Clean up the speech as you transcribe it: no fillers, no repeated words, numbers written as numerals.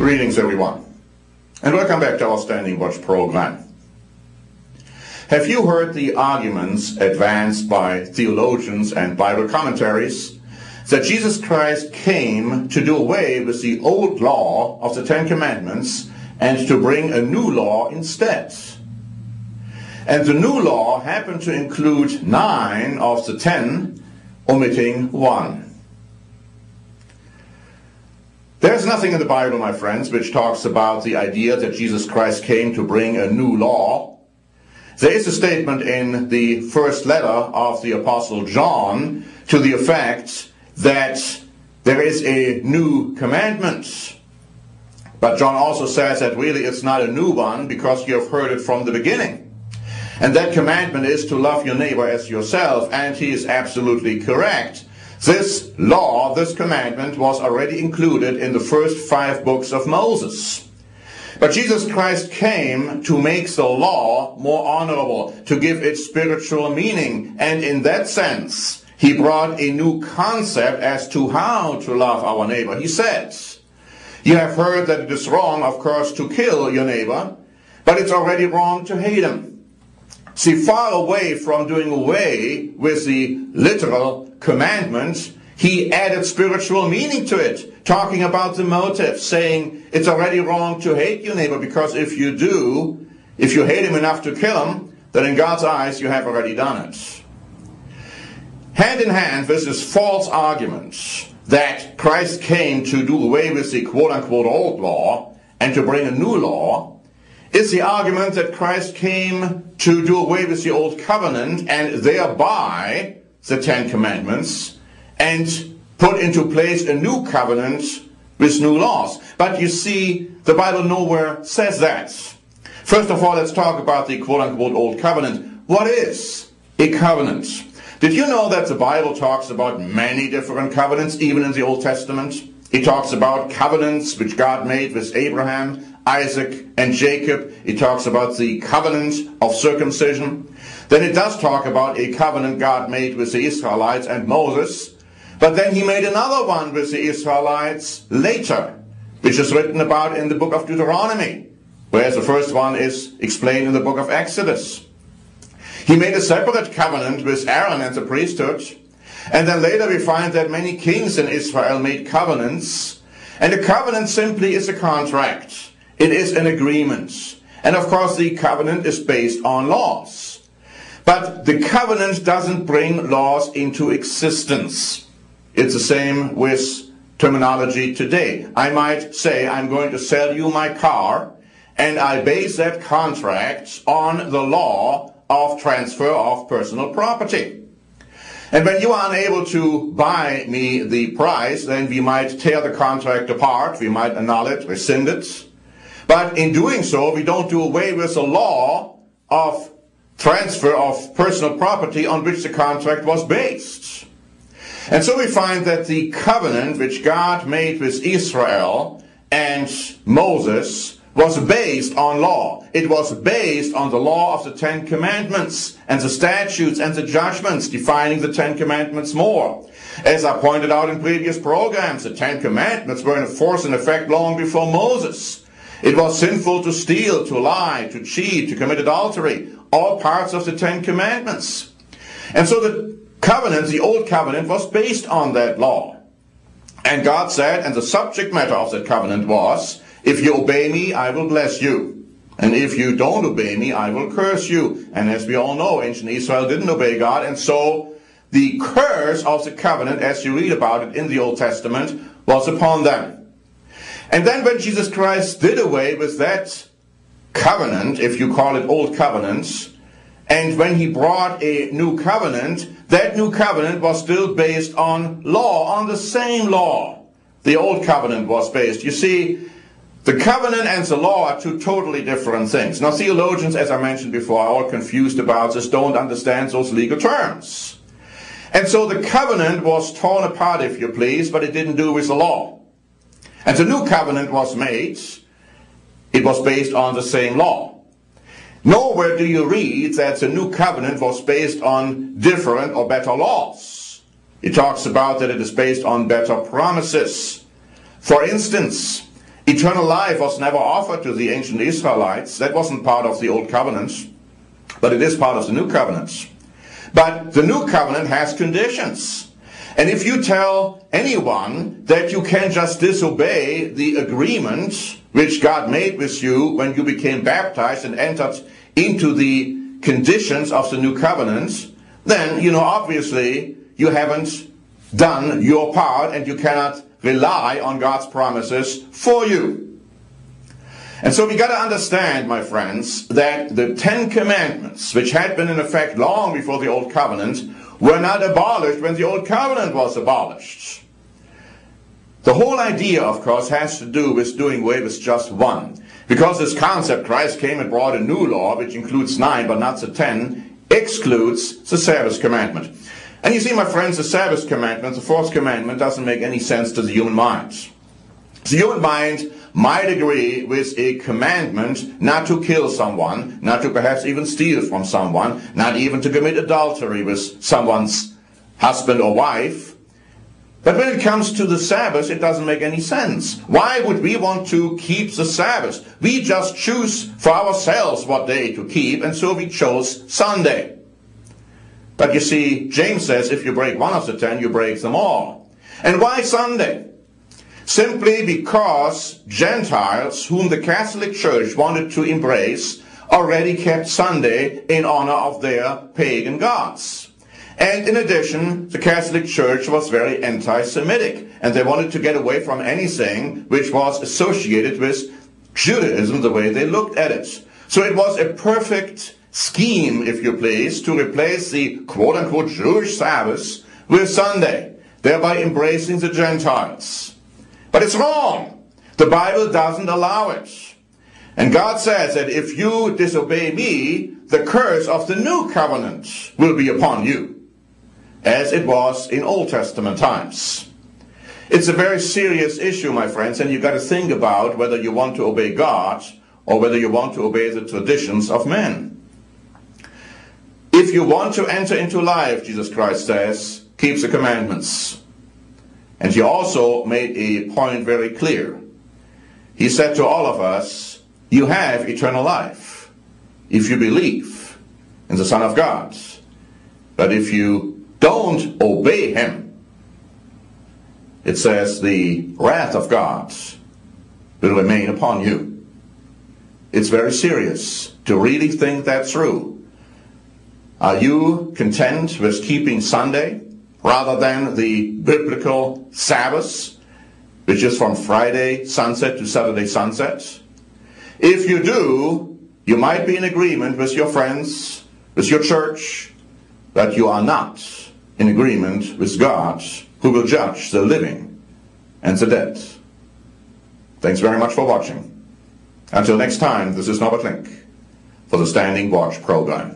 Greetings, everyone, and welcome back to our Standing Watch program. Have you heard the arguments advanced by theologians and Bible commentaries that Jesus Christ came to do away with the old law of the Ten Commandments and to bring a new law instead? And the new law happened to include 9 of the 10, omitting 1. There's nothing in the Bible, my friends, which talks about the idea that Jesus Christ came to bring a new law. There is a statement in the first letter of the Apostle John to the effect that there is a new commandment. But John also says that really it's not a new one because you have heard it from the beginning. And that commandment is to love your neighbor as yourself, and he is absolutely correct. This law, this commandment, was already included in the first 5 books of Moses. But Jesus Christ came to make the law more honorable, to give it spiritual meaning, and in that sense, he brought a new concept as to how to love our neighbor. He said, you have heard that it is wrong, of course, to kill your neighbor, but it's already wrong to hate him. See, far away from doing away with the literal commandment, he added spiritual meaning to it, talking about the motive, saying it's already wrong to hate your neighbor, because if you hate him enough to kill him, then in God's eyes you have already done it. Hand in hand with this false argument that Christ came to do away with the quote-unquote old law and to bring a new law, is the argument that Christ came to do away with the old covenant and thereby the 10 commandments and put into place a new covenant with new laws. But you see, the Bible nowhere says that. First of all, let's talk about the quote-unquote old covenant. What is a covenant? Did you know that the Bible talks about many different covenants, even in the Old Testament? It talks about covenants which God made with Abraham, Isaac, and Jacob. It talks about the covenant of circumcision. Then it does talk about a covenant God made with the Israelites and Moses. But then he made another one with the Israelites later, which is written about in the book of Deuteronomy, whereas the first one is explained in the book of Exodus. He made a separate covenant with Aaron and the priesthood. And then later we find that many kings in Israel made covenants. And a covenant simply is a contract. It is an agreement. And of course the covenant is based on laws. But the covenant doesn't bring laws into existence. It's the same with terminology today. I might say I'm going to sell you my car, and I base that contract on the law of transfer of personal property. And when you are unable to buy me the price, then we might tear the contract apart, we might annul it, rescind it. But in doing so, we don't do away with the law of transfer of personal property on which the contract was based. And so we find that the covenant which God made with Israel and Moses was based on law. It was based on the law of the 10 Commandments and the statutes and the judgments defining the 10 Commandments more. As I pointed out in previous programs, the 10 Commandments were in force and effect long before Moses. It was sinful to steal, to lie, to cheat, to commit adultery, all parts of the 10 Commandments. And so the covenant, the old covenant, was based on that law. And God said, and the subject matter of that covenant was, if you obey me, I will bless you. And if you don't obey me, I will curse you. And as we all know, ancient Israel didn't obey God. And so the curse of the covenant, as you read about it in the Old Testament, was upon them. And then when Jesus Christ did away with that covenant, if you call it old covenants, and when he brought a new covenant, that new covenant was still based on law, on the same law. The old covenant was based. You see, the covenant and the law are two totally different things. Now, theologians, as I mentioned before, are all confused about this, don't understand those legal terms. And so the covenant was torn apart, if you please, but it didn't do with the law. And the new covenant was made. It was based on the same law. Nowhere do you read that the new covenant was based on different or better laws. It talks about that it is based on better promises. For instance, Eternal life was never offered to the ancient Israelites. That wasn't part of the Old Covenant, but it is part of the New Covenant. But the New Covenant has conditions. And if you tell anyone that you can just disobey the agreement which God made with you when you became baptized and entered into the conditions of the New Covenant, then, obviously you haven't done your part and you cannot rely on God's promises for you. And so we got to understand, my friends, that the 10 Commandments, which had been in effect long before the Old Covenant, were not abolished when the Old Covenant was abolished. The whole idea, of course, has to do with doing away with just one. Because this concept, Christ came and brought a new law, which includes 9 but not the 10, excludes the Sabbath commandment. And you see, my friends, the Sabbath commandment, the fourth commandment, doesn't make any sense to the human mind. The human mind might agree with a commandment not to kill someone, not to perhaps even steal from someone, not even to commit adultery with someone's husband or wife. But when it comes to the Sabbath, it doesn't make any sense. Why would we want to keep the Sabbath? We just choose for ourselves what day to keep, and so we chose Sunday. But you see, James says if you break one of the 10, you break them all. And why Sunday? Simply because Gentiles, whom the Catholic Church wanted to embrace, already kept Sunday in honor of their pagan gods. And in addition, the Catholic Church was very anti-Semitic, and they wanted to get away from anything which was associated with Judaism, the way they looked at it. So it was a perfect scheme, if you please, to replace the quote-unquote Jewish Sabbath with Sunday, thereby embracing the Gentiles. But it's wrong. The Bible doesn't allow it. And God says that if you disobey me, the curse of the new covenant will be upon you, as it was in Old Testament times. It's a very serious issue, my friends, and you've got to think about whether you want to obey God or whether you want to obey the traditions of men. If you want to enter into life, Jesus Christ says, keep the commandments. And he also made a point very clear. He said to all of us, you have eternal life if you believe in the Son of God. But if you don't obey him, it says the wrath of God will remain upon you. It's very serious to really think that through. Are you content with keeping Sunday rather than the biblical Sabbath, which is from Friday sunset to Saturday sunset? If you do, you might be in agreement with your friends, with your church, but you are not in agreement with God, who will judge the living and the dead. Thanks very much for watching. Until next time, this is Norbert Link for the Standing Watch program.